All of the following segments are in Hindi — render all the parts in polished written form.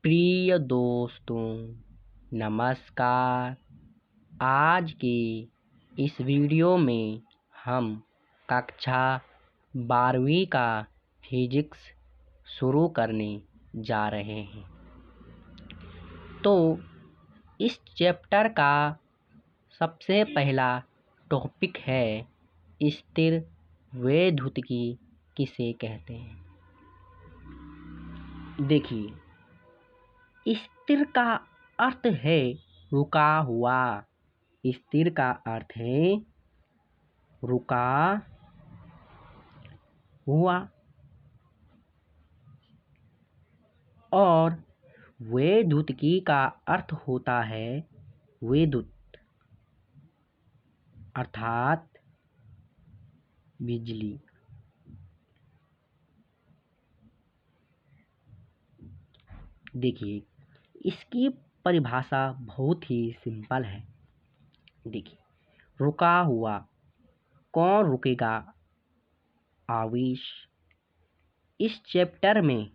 प्रिय दोस्तों, नमस्कार। आज के इस वीडियो में हम कक्षा 12वीं का फिजिक्स शुरू करने जा रहे हैं। तो इस चैप्टर का सबसे पहला टॉपिक है स्थिर वैद्युतिकी किसे कहते हैं। देखिए, स्थिर का अर्थ है रुका हुआ। स्थिर का अर्थ है रुका हुआ। और वैद्युतिकी का अर्थ होता है विद्युत अर्थात बिजली। देखिए, इसकी परिभाषा बहुत ही सिंपल है। देखिए, रुका हुआ, कौन रुकेगा? आवेश। इस चैप्टर में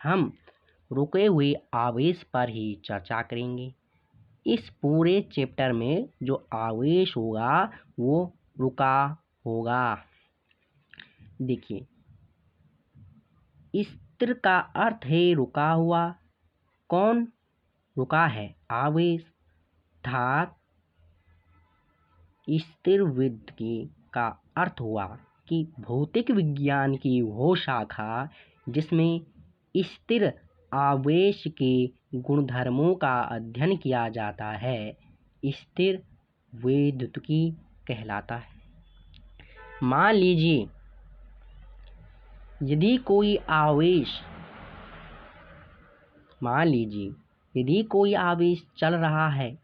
हम रुके हुए आवेश पर ही चर्चा करेंगे। इस पूरे चैप्टर में जो आवेश होगा वो रुका होगा। देखिए, स्थिर का अर्थ है रुका हुआ। कौन रुका है? आवेश। अर्थात स्थिर वैद्युतिकी का अर्थ हुआ कि भौतिक विज्ञान की वो शाखा जिसमें स्थिर आवेश के गुणधर्मों का अध्ययन किया जाता है, स्थिर वैद्युतिकी कहलाता है। मान लीजिए, यदि कोई आवेश चल रहा है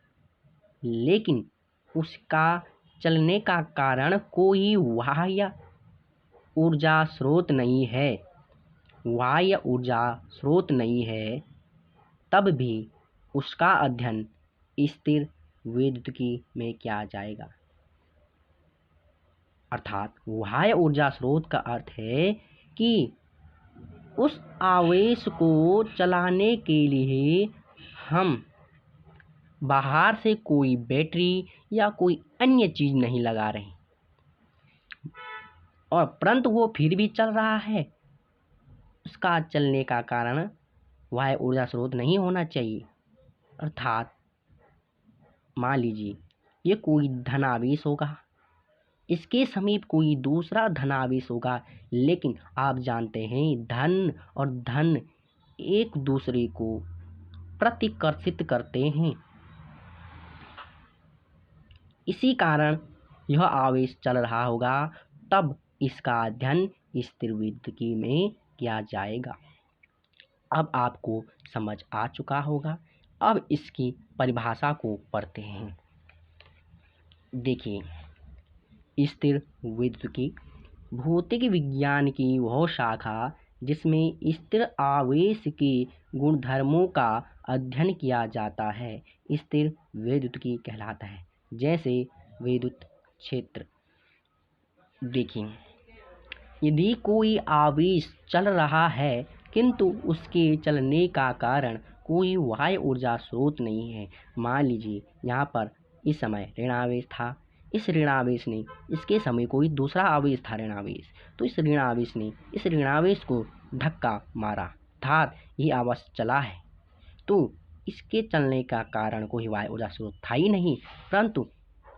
लेकिन उसका चलने का कारण कोई बाह्य ऊर्जा स्रोत नहीं है, तब भी उसका अध्ययन स्थिर वैद्युतिकी में किया जाएगा। अर्थात बाह्य ऊर्जा स्रोत का अर्थ है कि उस आवेश को चलाने के लिए हम बाहर से कोई बैटरी या कोई अन्य चीज नहीं लगा रहे, और परंतु वो फिर भी चल रहा है। उसका चलने का कारण बाह्य ऊर्जा स्रोत नहीं होना चाहिए। अर्थात मान लीजिए ये कोई धनावेश होगा, इसके समीप कोई दूसरा धनावेश होगा, लेकिन आप जानते हैं धन और धन एक दूसरे को प्रतिकर्षित करते हैं। इसी कारण यह आवेश चल रहा होगा, तब इसका अध्ययन स्थिर वैद्युतिकी में किया जाएगा। अब आपको समझ आ चुका होगा। अब इसकी परिभाषा को पढ़ते हैं। देखिए, स्थिर वैद्युतिकी भौतिक विज्ञान की वह शाखा जिसमें स्थिर आवेश के गुणधर्मों का अध्ययन किया जाता है, स्थिर वैद्युतिकी कहलाता है। जैसे विद्युत क्षेत्र। देखिए, यदि कोई आवेश चल रहा है किंतु उसके चलने का कारण कोई बाह्य ऊर्जा स्रोत नहीं है। मान लीजिए यहाँ पर इस समय ऋणावेश था, इस ऋणावेश ने इसके समय कोई दूसरा आवेश था ऋणावेश, तो इस ऋणावेश ने इस ऋणावेश को धक्का मारा, अर्थात ये आवेश चला है, तो इसके चलने का कारण कोई बाह्य ऊर्जा स्रोत था ही नहीं, परंतु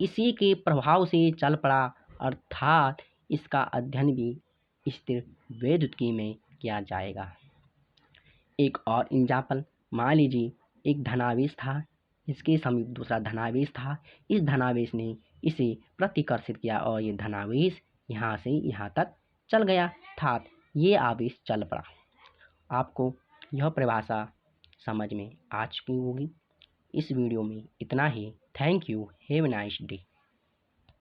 इसी के प्रभाव से चल पड़ा। अर्थात इसका अध्ययन भी स्थिर वैद्युतिकी में किया जाएगा। एक और एग्जाम्पल, मान लीजिए एक धनावेश था, इसके समीप दूसरा धनावेश था, इस धनावेश ने इसे प्रतिकर्षित किया और ये धनावेश यहाँ से यहाँ तक चल गया, अर्थात ये आवेश चल पड़ा। आपको यह परिभाषा समझ में आ चुकी होगी। इस वीडियो में इतना ही। Thank you. Have a nice day.